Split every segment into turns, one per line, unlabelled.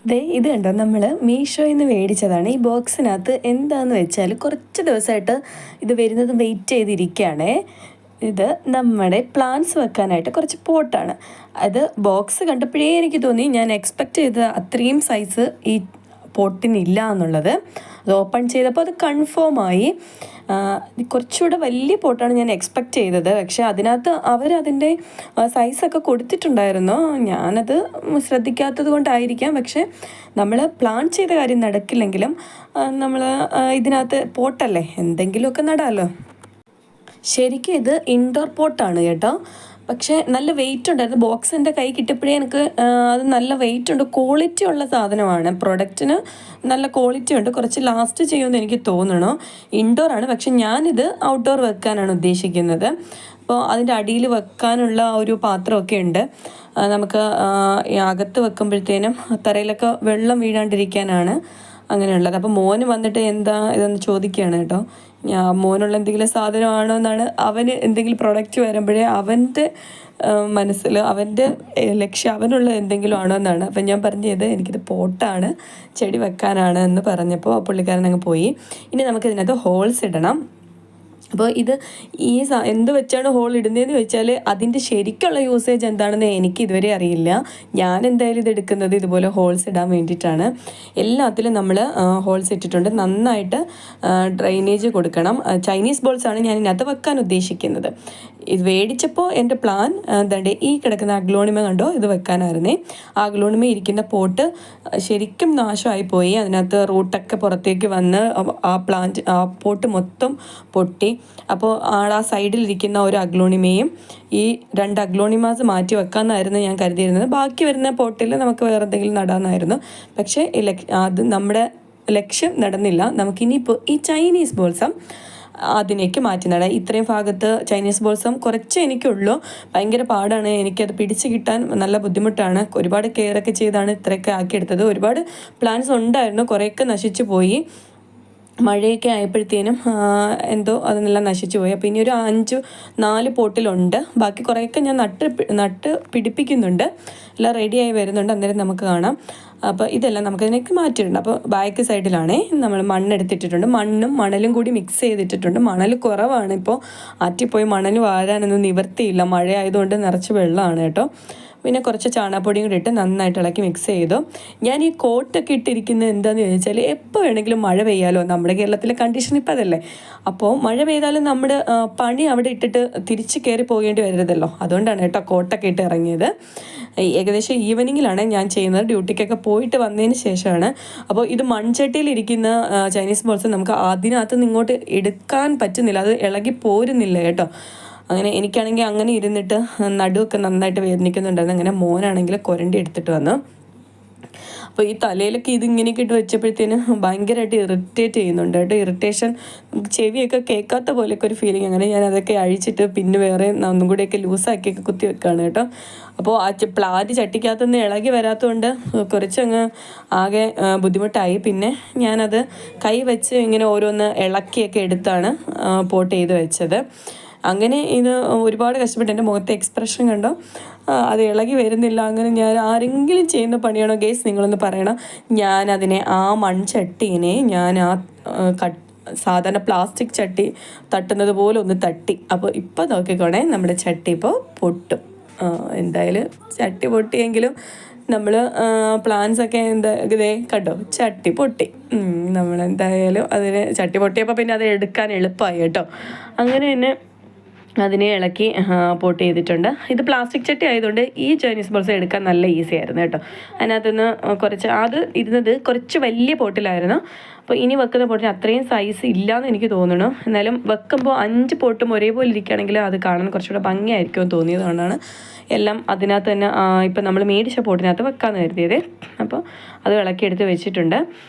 ഇത് കണ്ടോ, നമ്മൾ മീഷോയിൽ നിന്ന് മേടിച്ചതാണ്. ഈ ബോക്സിനകത്ത് എന്താണെന്ന് വെച്ചാൽ കുറച്ച് ദിവസമായിട്ട് ഇത് വരുന്നത് വെയിറ്റ് ചെയ്തിരിക്കുകയാണേ. ഇത് നമ്മുടെ പ്ലാന്റ്സ് വെക്കാനായിട്ട് കുറച്ച് പോട്ടാണ്. അത് ബോക്സ് കണ്ടപ്പോഴേ എനിക്ക് തോന്നി, ഞാൻ എക്സ്പെക്റ്റ് ചെയ്ത അത്രയും സൈസ് ഈ പോട്ടിനില്ല എന്നുള്ളത്. അത് ഓപ്പൺ ചെയ്തപ്പോൾ അത് കൺഫേം ആയി. കുറച്ചുകൂടെ വലിയ പോട്ടാണ് ഞാൻ എക്സ്പെക്റ്റ് ചെയ്തത്. പക്ഷേ അതിനകത്ത് അവരതിൻ്റെ സൈസൊക്കെ കൊടുത്തിട്ടുണ്ടായിരുന്നു. ഞാനത് ശ്രദ്ധിക്കാത്തത് കൊണ്ടായിരിക്കാം. പക്ഷേ നമ്മൾ പ്ലാൻ ചെയ്ത കാര്യം നടക്കില്ലെങ്കിലും നമ്മൾ ഇതിനകത്ത് പോട്ടല്ലേ, എന്തെങ്കിലുമൊക്കെ നടാമല്ലോ. ശരിക്കും ഇത് ഇൻഡോർ പോട്ടാണ് കേട്ടോ. പക്ഷേ നല്ല വെയിറ്റ് ഉണ്ടായിരുന്നു. ബോക്സ് എൻ്റെ കൈ കിട്ടിയപ്പോഴേ എനിക്ക് അത് നല്ല വെയിറ്റ് ഉണ്ട്, ക്വാളിറ്റി ഉള്ള സാധനമാണ്. പ്രൊഡക്റ്റിന് നല്ല ക്വാളിറ്റി ഉണ്ട്, കുറച്ച് ലാസ്റ്റ് ചെയ്യുമെന്ന് എനിക്ക് തോന്നണു. ഇൻഡോറാണ്, പക്ഷെ ഞാനിത് ഔട്ട്ഡോർ വെക്കാനാണ് ഉദ്ദേശിക്കുന്നത്. അപ്പോൾ അതിൻ്റെ അടിയിൽ വെക്കാനുള്ള ഒരു പാത്രമൊക്കെ ഉണ്ട്. നമുക്ക് അകത്ത് വെക്കുമ്പോഴത്തേനും തറയിലൊക്കെ വെള്ളം വീഴാണ്ടിരിക്കാനാണ് അങ്ങനെയുള്ളത്. അപ്പോൾ മോന് വന്നിട്ട് എന്താ ഇതെന്ന് ചോദിക്കുകയാണ് കേട്ടോ. മോനുള്ള എന്തെങ്കിലും സാധനമാണോ എന്നാണ്. അവന് എന്തെങ്കിലും പ്രൊഡക്റ്റ് വരുമ്പോഴേ അവൻ്റെ മനസ്സിൽ അവൻ്റെ ലക്ഷ്യം അവനുള്ള എന്തെങ്കിലും ആണോ എന്നാണ്. അപ്പം ഞാൻ പറഞ്ഞത് എനിക്കിത് പോട്ടാണ്, ചെടി വെക്കാനാണ് എന്ന് പറഞ്ഞപ്പോൾ പുള്ളിക്കാരൻ അങ്ങ് പോയി. ഇനി നമുക്കിതിനകത്ത് ഹോൾസ് ഇടണം. അപ്പോൾ ഇത് എന്ത് വെച്ചാണ് ഹോൾ ഇടുന്നതെന്ന് ചോദിച്ചാൽ അതിൻ്റെ ശരിക്കുള്ള യൂസേജ് എന്താണെന്ന് എനിക്ക് ഇതുവരെ അറിയില്ല. ഞാൻ എന്തായാലും ഇത് എടുക്കുന്നത് ഇതുപോലെ ഹോൾസ് ഇടാൻ വേണ്ടിയിട്ടാണ്. എല്ലാത്തിലും നമ്മൾ ഹോൾസ് ഇട്ടിട്ടുണ്ട്. നന്നായിട്ട് ഡ്രൈനേജ് കൊടുക്കണം. ചൈനീസ് ബോൾസാണ് ഞാൻ ഇതിനകത്ത് വെക്കാൻ ഉദ്ദേശിക്കുന്നത്. ഇത് മേടിച്ചപ്പോൾ എൻ്റെ പ്ലാൻ എന്താണ്ട് ഈ കിടക്കുന്ന അഗ്ലോണിമ കണ്ടോ, ഇത് വെക്കാനായിരുന്നേ. ആ അഗ്ലോണിമ ഇരിക്കുന്ന പോട്ട് ശരിക്കും നാശമായി പോയി. അതിനകത്ത് റൂട്ടൊക്കെ പുറത്തേക്ക് വന്ന് ആ പോട്ട് മൊത്തം പൊട്ടി. അപ്പോൾ ആ സൈഡിലിരിക്കുന്ന ഒരു അഗ്ലോണിമയും ഈ 2 അഗ്ലോണിമാസ് മാറ്റി വെക്കാമെന്നായിരുന്നു ഞാൻ കരുതിയിരുന്നത്. ബാക്കി വരുന്ന പോട്ടിൽ നമുക്ക് വേറെ എന്തെങ്കിലും നടാമെന്നായിരുന്നു. പക്ഷേ അത് നമ്മുടെ ലക്ഷ്യം നടന്നില്ല. നമുക്കിനിയിപ്പോൾ ഈ ചൈനീസ് ബോൾസം അതിനേക്ക് മാറ്റി നടാം. ഇത്രയും ഭാഗത്ത് ചൈനീസ് ബോൾസം കുറച്ച് എനിക്കുള്ളൂ. ഭയങ്കര പാടാണ്, എനിക്കത് പിടിച്ച് കിട്ടാൻ നല്ല ബുദ്ധിമുട്ടാണ്. ഒരുപാട് കെയറൊക്കെ ചെയ്താണ് ഇത്രയൊക്കെ ആക്കിയെടുത്തത്. ഒരുപാട് പ്ലാന്റ്സ് ഉണ്ടായിരുന്നു, കുറേയൊക്കെ നശിച്ചു പോയി. മഴയൊക്കെ ആയപ്പോഴത്തേനും എന്തോ അതെല്ലാം നശിച്ചു പോയി. അപ്പോൾ ഇനി ഒരു 4 പോട്ടിലുണ്ട്. ബാക്കി കുറേയൊക്കെ ഞാൻ നട്ട് പിടിപ്പിക്കുന്നുണ്ട്. എല്ലാം റെഡിയായി വരുന്നുണ്ട്. അന്നേരം നമുക്ക് കാണാം. അപ്പോൾ ഇതെല്ലാം നമുക്കതിനേക്ക് മാറ്റിയിട്ടുണ്ട്. അപ്പോൾ ബാക്ക് സൈഡിലാണേ നമ്മൾ മണ്ണെടുത്തിട്ടിട്ടുണ്ട്. മണ്ണും മണലും കൂടി മിക്സ് ചെയ്തിട്ടിട്ടുണ്ട്. മണൽ കുറവാണ്, ഇപ്പോൾ ആറ്റിപ്പോയി മണൽ വാരാനൊന്നും നിവർത്തിയില്ല. മഴ ആയതുകൊണ്ട് നിറച്ച് വെള്ളമാണ് കേട്ടോ. പിന്നെ കുറച്ച് ചാണകപ്പൊടിയും കൂടി ഇട്ട് നന്നായിട്ട് ഇളക്കി മിക്സ് ചെയ്തു. ഞാൻ ഈ കോട്ടൊക്കെ ഇട്ടിരിക്കുന്നത് എന്താണെന്ന് ചോദിച്ചാൽ എപ്പോൾ വേണമെങ്കിലും മഴ പെയ്യാലോ. നമ്മുടെ കേരളത്തിലെ കണ്ടീഷൻ ഇപ്പം അതല്ലേ. അപ്പോൾ മഴ പെയ്താലും നമ്മുടെ പണി അവിടെ ഇട്ടിട്ട് തിരിച്ച് കയറി പോകേണ്ടി വരരുതല്ലോ. അതുകൊണ്ടാണ് കേട്ടോ കോട്ടൊക്കെ ഇട്ട് ഇറങ്ങിയത്. ഏകദേശം ഈവനിങ്ങിലാണ് ഞാൻ ചെയ്യുന്നത്, ഡ്യൂട്ടിക്കൊക്കെ പോയിട്ട് വന്നതിന് ശേഷമാണ്. അപ്പോൾ ഇത് മൺചട്ടിയിലിരിക്കുന്ന ചൈനീസ് ബോൾസ് നമുക്ക് അതിനകത്ത് നിന്ന് ഇങ്ങോട്ട് എടുക്കാൻ പറ്റുന്നില്ല, അത് ഇളകി പോരുന്നില്ല കേട്ടോ. അങ്ങനെ എനിക്കാണെങ്കിൽ അങ്ങനെ ഇരുന്നിട്ട് നടുവൊക്കെ നന്നായിട്ട് വേദനിക്കുന്നുണ്ടായിരുന്നു. അങ്ങനെ മോനാണെങ്കിൽ കൊരണ്ടി എടുത്തിട്ട് വന്നു. അപ്പോൾ ഈ തലയിലൊക്കെ ഇതിങ്ങനെയൊക്കെ ഇട്ട് വെച്ചപ്പോഴത്തേന് ഭയങ്കരമായിട്ട് ഇറിറ്റേറ്റ് ചെയ്യുന്നുണ്ട് കേട്ടോ. ഇറിറ്റേഷൻ, ചെവിയൊക്കെ കേൾക്കാത്ത പോലെയൊക്കെ ഒരു ഫീലിംഗ്. അങ്ങനെ ഞാൻ അതൊക്കെ അഴിച്ചിട്ട് പിന്നെ വേറെ ഒന്നും കൂടെയൊക്കെ ലൂസാക്കിയൊക്കെ കുത്തി വെക്കുകയാണ് കേട്ടോ. അപ്പോൾ ആ പ്ലാന്റ് ചട്ടിക്കകത്തുനിന്ന് ഇളകി വരാത്തതുകൊണ്ട് കുറച്ചങ്ങ് ആകെ ബുദ്ധിമുട്ടായി. പിന്നെ ഞാനത് കൈ വെച്ച് ഇങ്ങനെ ഓരോന്ന് ഇളക്കിയൊക്കെ എടുത്താണ് പോട്ട് ചെയ്ത് വെച്ചത്. അങ്ങനെ ഇത് ഒരുപാട് കഷ്ടപ്പെട്ട് എൻ്റെ മുഖത്തെ എക്സ്പ്രഷൻ കണ്ടോ, അത് ഇളകി വരുന്നില്ല. അങ്ങനെ ഞാൻ ആരെങ്കിലും ചെയ്യുന്ന പണിയാണോ ഗേസ്, നിങ്ങളൊന്ന് പറയണം. ഞാനതിനെ ആ മൺചട്ടീനെ ഞാൻ സാധാരണ പ്ലാസ്റ്റിക് ചട്ടി തട്ടുന്നത് പോലെ ഒന്ന് തട്ടി. അപ്പോൾ ഇപ്പോൾ നോക്കിക്കോണേ, നമ്മുടെ ചട്ടി ഇപ്പോൾ പൊട്ടും. എന്തായാലും ചട്ടി പൊട്ടിയെങ്കിലും നമ്മൾ പ്ലാന്റ്സൊക്കെ ഇതേ കണ്ടോ, ചട്ടി പൊട്ടി. നമ്മളെന്തായാലും അതിന് ചട്ടി പൊട്ടിയപ്പോൾ പിന്നെ അത് എടുക്കാൻ എളുപ്പമായി കേട്ടോ. അങ്ങനെ തന്നെ അതിനെ ഇളക്കി പോട്ട് ചെയ്തിട്ടുണ്ട്. ഇത് പ്ലാസ്റ്റിക് ചട്ടി ആയതുകൊണ്ട് ഈ ചൈനീസ് ബോൾസ് എടുക്കാൻ നല്ല ഈസി ആയിരുന്നു കേട്ടോ. അതിനകത്തുനിന്ന് അത് ഇരുന്നത് കുറച്ച് വലിയ പോട്ടിലായിരുന്നു. അപ്പോൾ ഇനി വെക്കുന്ന പോട്ടിന് അത്രയും സൈസ് ഇല്ലയെന്ന് എനിക്ക് തോന്നുന്നു. എന്നാലും വെക്കുമ്പോൾ 5 പോട്ടും ഒരേപോലെ ഇരിക്കുകയാണെങ്കിൽ അത് കാണാൻ കുറച്ചുകൂടെ ഭംഗിയായിരിക്കുമെന്ന് തോന്നിയതുകൊണ്ടാണ് എല്ലാം അതിനകത്ത് തന്നെ ഇപ്പം നമ്മൾ മേടിച്ച പോട്ടിനകത്ത് വെക്കാമെന്ന് കരുതിയത്. അപ്പോൾ അത് ഇളക്കിയെടുത്ത് വെച്ചിട്ടുണ്ട്.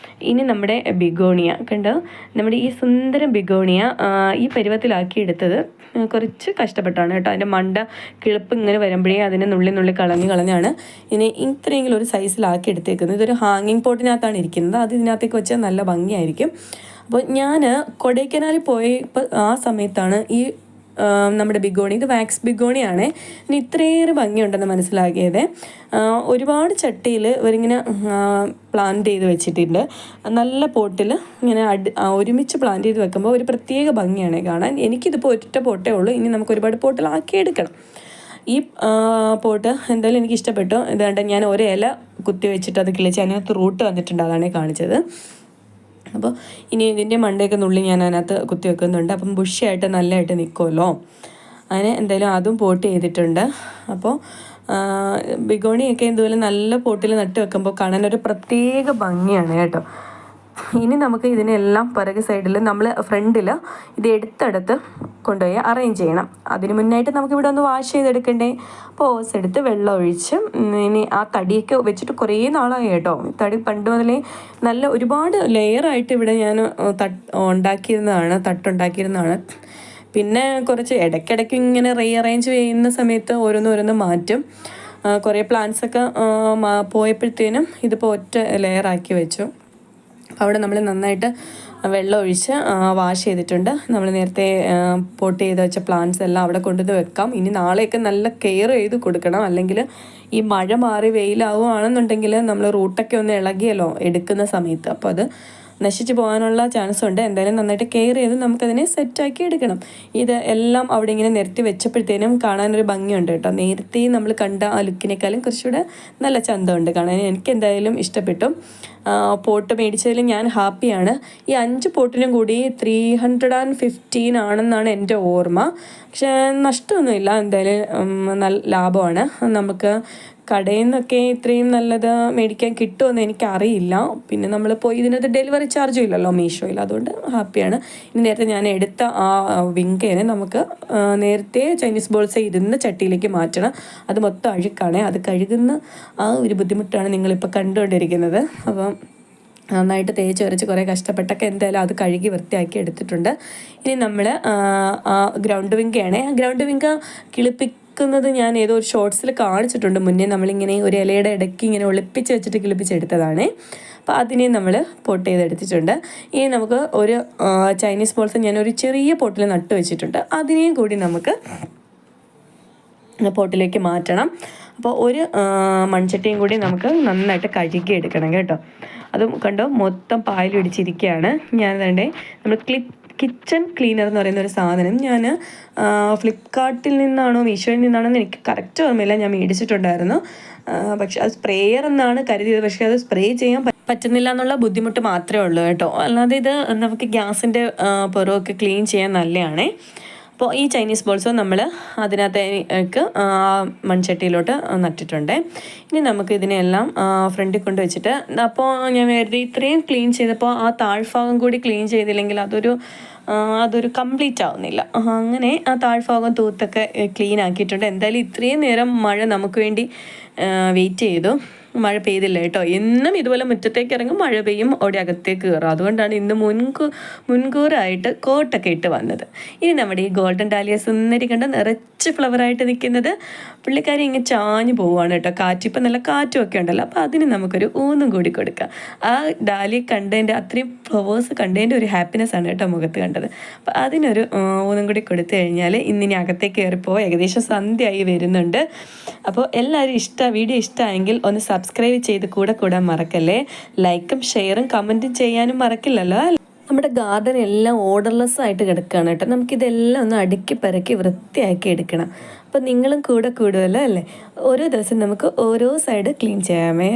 ഇനി നമ്മുടെ ബിഗോണിയ കണ്ടോ, നമ്മുടെ ഈ സുന്ദരം ബിഗോണിയ ഈ പരുവത്തിലാക്കി എടുത്തത് കുറച്ച് കഷ്ടപ്പെട്ടാണ് കേട്ടോ. അതിൻ്റെ മണ്ട കിളിപ്പ് ഇങ്ങനെ വരുമ്പോഴേ അതിനെ നുള്ളി കളഞ്ഞാണ് ഇതിനെ ഇത്രയെങ്കിലും ഒരു സൈസിലാക്കി എടുത്തേക്കുന്നത്. ഇതൊരു ഹാങ്ങിങ് പോട്ടിനകത്താണ് ഇരിക്കുന്നത്. അത് ഇതിനകത്തേക്ക് വെച്ചാൽ നല്ല ഭംഗിയായിരിക്കും. അപ്പോൾ ഞാൻ കൊടൈക്കനാലിൽ പോയപ്പോൾ ആ സമയത്താണ് ഈ നമ്മുടെ ബിഗോണി, ഇത് വാക്സ് ബിഗോണിയാണ്. ഇനി ഇത്രയേറെ ഭംഗിയുണ്ടെന്ന് മനസ്സിലാക്കിയത്. ഒരുപാട് ചട്ടിയിൽ ഇവരിങ്ങനെ പ്ലാന്റ് ചെയ്ത് വെച്ചിട്ടുണ്ട്. നല്ല പോട്ടിൽ ഇങ്ങനെ ഒരുമിച്ച് പ്ലാന്റ് ചെയ്ത് വെക്കുമ്പോൾ ഒരു പ്രത്യേക ഭംഗിയാണ് കാണാൻ. എനിക്കിതിപ്പോൾ ഒറ്റ പോട്ടേ ഉള്ളൂ, ഇനി നമുക്ക് ഒരുപാട് പോട്ടിലാക്കി എടുക്കണം. ഈ പോട്ട് എന്തായാലും എനിക്ക് ഇഷ്ടപ്പെട്ടു. ഇതാണ്ട് ഞാൻ ഒരു ഇല കുത്തി വെച്ചിട്ട് അത് കിളിച്ച് അതിനകത്ത് റൂട്ട് വന്നിട്ടുണ്ട്, അതാണ് കാണിച്ചത്. അപ്പോൾ ഇനി ഇതിൻ്റെ മണ്ടയൊക്കെ നുള്ളി ഞാൻ അതിനകത്ത് കുത്തി വെക്കുന്നുണ്ട്. അപ്പം ബുഷിയായിട്ട് നല്ലതായിട്ട് നിൽക്കുമല്ലോ. അങ്ങനെ എന്തായാലും അതും പോട്ട് ചെയ്തിട്ടുണ്ട്. അപ്പോൾ ബിഗോണിയൊക്കെ ഇതുപോലെ നല്ല പോട്ടിൽ നട്ട് വെക്കുമ്പോൾ കാണാനൊരു പ്രത്യേക ഭംഗിയാണ് കേട്ടോ. ഇനി നമുക്ക് ഇതിനെല്ലാം പിറകെ സൈഡിൽ നമ്മൾ ഫ്രണ്ടിൽ ഇത് എടുത്തെടുത്ത് കൊണ്ടുപോയി അറേഞ്ച് ചെയ്യണം. അതിന് മുന്നായിട്ട് നമുക്കിവിടെ ഒന്ന് വാഷ് ചെയ്തെടുക്കണ്ടേ. അപ്പോൾ ഓസ് എടുത്ത് വെള്ളം ഒഴിച്ച് ഇനി ആ തടിയൊക്കെ വെച്ചിട്ട് കുറേ നാളായി കേട്ടോ. തടി പണ്ട് മുതലേ നല്ല ഒരുപാട് ലെയറായിട്ട് ഇവിടെ ഞാൻ തട്ടുണ്ടാക്കിയിരുന്നതാണ്. പിന്നെ കുറച്ച് ഇടയ്ക്കിടയ്ക്ക് ഇങ്ങനെ റീഅറേഞ്ച് ചെയ്യുന്ന സമയത്ത് ഓരോന്ന് മാറ്റും. കുറേ പ്ലാന്റ്സൊക്കെ പോയപ്പോഴത്തേനും ഇതിപ്പോൾ ഒറ്റ ലെയറാക്കി വെച്ചു. അവിടെ നമ്മൾ നന്നായിട്ട് വെള്ളം ഒഴിച്ച് വാഷ് ചെയ്തിട്ടുണ്ട്. നമ്മൾ നേരത്തെ പോട്ട് ചെയ്ത് വെച്ച പ്ലാന്റ്സ് എല്ലാം അവിടെ കൊണ്ടുവന്ന് വെക്കാം. ഇനി നാളെയൊക്കെ നല്ല കെയർ ചെയ്ത് കൊടുക്കണം, അല്ലെങ്കിൽ ഈ മഴ മാറി വെയിലാവുകയാണെന്നുണ്ടെങ്കിൽ നമ്മൾ റൂട്ടൊക്കെ ഒന്ന് ഇളകിയല്ലോ എടുക്കുന്ന സമയത്ത്, അപ്പോൾ അത് നശിച്ചു പോകാനുള്ള ചാൻസ് ഉണ്ട്. എന്തായാലും നന്നായിട്ട് കെയർ ചെയ്ത് നമുക്കതിനെ സെറ്റാക്കി എടുക്കണം. ഇത് എല്ലാം അവിടെ ഇങ്ങനെ നിരത്തി വെച്ചപ്പോഴത്തേനും കാണാനൊരു ഭംഗിയുണ്ട് കേട്ടോ. നേരത്തെ നമ്മൾ കണ്ട ആ ലുക്കിനേക്കാളും കുറച്ചുകൂടെ നല്ല ചന്തമുണ്ട് കാണാൻ. എനിക്ക് എന്തായാലും ഇഷ്ടപ്പെട്ടു. പോട്ട് മേടിച്ചതിൽ ഞാൻ ഹാപ്പിയാണ്. ഈ 5 പോട്ടിനും കൂടി 315 ആണെന്നാണ് എൻ്റെ ഓർമ്മ. പക്ഷേ നഷ്ടമൊന്നുമില്ല, എന്തായാലും നല്ല ലാഭമാണ്. നമുക്ക് കടയിൽ നിന്നൊക്കെ ഇത്രയും നല്ലത് മേടിക്കാൻ കിട്ടുമെന്ന് എനിക്കറിയില്ല. പിന്നെ നമ്മൾ പോയി ഇതിനകത്ത് ഡെലിവറി ചാർജും ഇല്ലല്ലോ മീഷോയിൽ, അതുകൊണ്ട് ഹാപ്പിയാണ്. ഇനി നേരത്തെ ഞാൻ എടുത്ത ആ വിങ്കേനെ നമുക്ക് നേരത്തെ ചൈനീസ് ബോൾസ് ഇരുന്ന ചട്ടിയിലേക്ക് മാറ്റണം. അത് മൊത്തം അഴുക്കാണ്, അത് കഴുകുന്ന ആ ഒരു ബുദ്ധിമുട്ടാണ് നിങ്ങളിപ്പോൾ കണ്ടുകൊണ്ടിരിക്കുന്നത്. അപ്പം നന്നായിട്ട് തേച്ച് വരച്ച് കുറേ കഷ്ടപ്പെട്ടൊക്കെ എന്തായാലും അത് കഴുകി വൃത്തിയാക്കി എടുത്തിട്ടുണ്ട്. ഇനി നമ്മൾ ഗ്രൗണ്ട് വിങ്കയാണ്. ഗ്രൗണ്ട് വിങ്ക കിളിപ്പിക്കുന്നത് ഞാൻ ഏതോ ഒരു ഷോർട്സിൽ കാണിച്ചിട്ടുണ്ട് മുന്നേ. നമ്മളിങ്ങനെ ഒരു ഇലയുടെ ഇടയ്ക്ക് ഇങ്ങനെ ഒളിപ്പിച്ച് വെച്ചിട്ട് കിളിപ്പിച്ചെടുത്തതാണ്. അപ്പോൾ അതിനെ നമ്മൾ പോട്ട് ചെയ്തെടുത്തിട്ടുണ്ട്. ഇനി നമുക്ക് ഒരു ചൈനീസ് ബോൾസ് ഞാനൊരു ചെറിയ പോട്ടിൽ നട്ട് വെച്ചിട്ടുണ്ട്. അതിനെയും കൂടി നമുക്ക് പോട്ടിലേക്ക് മാറ്റണം. അപ്പോൾ ഒരു മൺചട്ടിയും കൂടി നമുക്ക് നന്നായിട്ട് കഴുകി എടുക്കണം കേട്ടോ. അതും കണ്ടോ മൊത്തം പായലിടിച്ചിരിക്കുകയാണ്. ഞാൻ തന്നെ നമ്മൾ കിച്ചൺ ക്ലീനർ എന്ന് പറയുന്ന ഒരു സാധനം ഞാൻ ഫ്ലിപ്കാർട്ടിൽ നിന്നാണോ മീഷോയിൽ നിന്നാണോ എന്ന് എനിക്ക് കറക്റ്റ് ഓർമ്മയില്ല, ഞാൻ മേടിച്ചിട്ടുണ്ടായിരുന്നു. പക്ഷെ അത് സ്പ്രേയർ എന്നാണ് കരുതിയത്. പക്ഷേ അത് സ്പ്രേ ചെയ്യാൻ പറ്റുന്നില്ല എന്നുള്ള ബുദ്ധിമുട്ട് മാത്രമേ ഉള്ളൂ കേട്ടോ. അല്ലാതെ ഇത് നമുക്ക് ഗ്യാസിൻ്റെ പുറമൊക്കെ ക്ലീൻ ചെയ്യാൻ നല്ലതാണേ. അപ്പോൾ ഈ ചൈനീസ് ബോൾസ് നമ്മൾ അതിനകത്തേക്ക് മൺചട്ടിയിലോട്ട് നട്ടിട്ടുണ്ട്. ഇനി നമുക്ക് ഇതിനെല്ലാം ഫ്രണ്ടിൽ കൊണ്ട് വെച്ചിട്ട്, അപ്പോൾ ഞാൻ വേറെ ഇത്രയും ക്ലീൻ ചെയ്തപ്പോൾ ആ താഴ്ഭാഗം കൂടി ക്ലീൻ ചെയ്തില്ലെങ്കിൽ അതൊരു കംപ്ലീറ്റ് ആവുന്നില്ല. അങ്ങനെ ആ താഴ്ഭാഗം തൂത്തൊക്കെ ക്ലീൻ ആക്കിയിട്ടുണ്ട്. എന്തായാലും ഇത്രയും നേരം മഴ നമുക്ക് വേണ്ടി വെയിറ്റ് ചെയ്തു. മഴ പെയ്തില്ല കേട്ടോ. എന്നും ഇതുപോലെ മുറ്റത്തേക്ക് ഇറങ്ങും, മഴ പെയ്യും, ഓടി അകത്തേക്ക് കയറും. അതുകൊണ്ടാണ് ഇന്ന് മുൻകൂറായിട്ട് കോട്ടൊക്കെ ഇട്ട് വന്നത്. ഇനി നമ്മുടെ ഈ ഗോൾഡൻ ഡാലിയ സുന്ദരി കണ്ട നിറച്ച് ഫ്ലവറായിട്ട് നിൽക്കുന്നത് പുള്ളിക്കാരി ഇങ്ങനെ ചാഞ്ഞു പോവുകയാണ് കേട്ടോ. കാറ്റിപ്പം നല്ല കാറ്റും ഒക്കെ ഉണ്ടല്ലോ, അപ്പോൾ അതിന് നമുക്കൊരു ഊന്നും കൂടി കൊടുക്കാം. ആ ഡാലിയ കണ്ടതിൻ്റെ അത്രയും ഫ്ലവേഴ്സ് കണ്ടതിൻ്റെ ഒരു ഹാപ്പിനെസ് ആണ് കേട്ടോ മുഖത്ത് കണ്ടത്. അപ്പോൾ അതിനൊരു ഊന്നും കൂടി കൊടുത്തു കഴിഞ്ഞാൽ ഇന്നിനി അകത്തേക്ക് കയറിപ്പോവാം. ഏകദേശം സന്ധ്യയായി വരുന്നുണ്ട്. അപ്പോൾ എല്ലാവരും വീഡിയോ ഇഷ്ടമായെങ്കിൽ ഒന്ന് സബ്സ്ക്രൈബ് ചെയ്ത് കൂടെ മറക്കല്ലേ. ലൈക്കും ഷെയറും കമൻറ്റും ചെയ്യാനും മറക്കില്ലല്ലോ. നമ്മുടെ ഗാർഡൻ എല്ലാം ഓർഡർലെസ് ആയിട്ട് കിടക്കുകയാണ് കേട്ടോ. നമുക്കിതെല്ലാം ഒന്ന് അടുക്കി പെറുക്കി വൃത്തിയാക്കി എടുക്കണം. അപ്പോൾ നിങ്ങളും കൂടുമല്ലോ അല്ലേ. ഓരോ ദിവസം നമുക്ക് ഓരോ സൈഡ് ക്ലീൻ ചെയ്യാമേ.